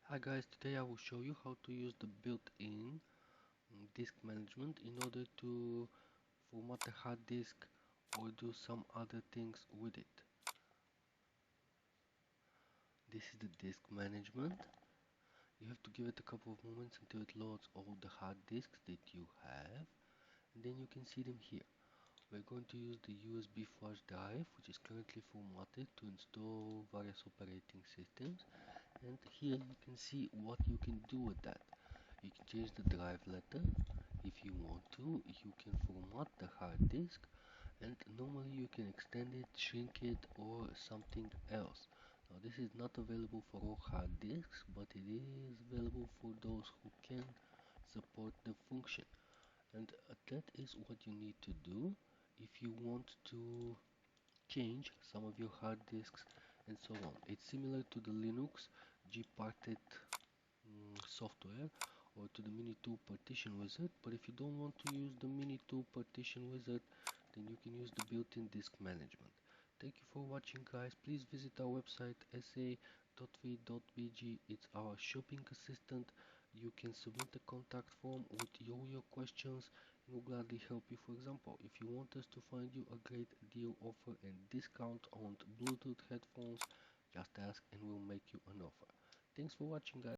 Hi guys, today I will show you how to use the built-in disk management in order to format the hard disk or do some other things with it. This is the disk management. You have to give it a couple of moments until it loads all the hard disks that you have, and then you can see them here. We're going to use the USB flash drive, which is currently formatted to install various operating systems, and here you can see what you can do with that. You can change the drive letter if you want to. You can format the hard disk, and normally you can extend it, shrink it, or something else. Now this is not available for all hard disks, but it is available for those who can support the function. And that is what you need to do if you want to change some of your hard disks and so on. It's similar to the Linux gparted software or to the Mini2 partition wizard, but if you don't want to use the Mini2 partition wizard, then you can use the built-in disk management. Thank you for watching guys. Please visit our website sa.v.bg. It's our shopping assistant. You can submit a contact form with all your questions and we'll gladly help you. For example, if you want us to find you a great deal offer and discount on Bluetooth headphones, just ask and we'll make you an offer. Thanks for watching guys.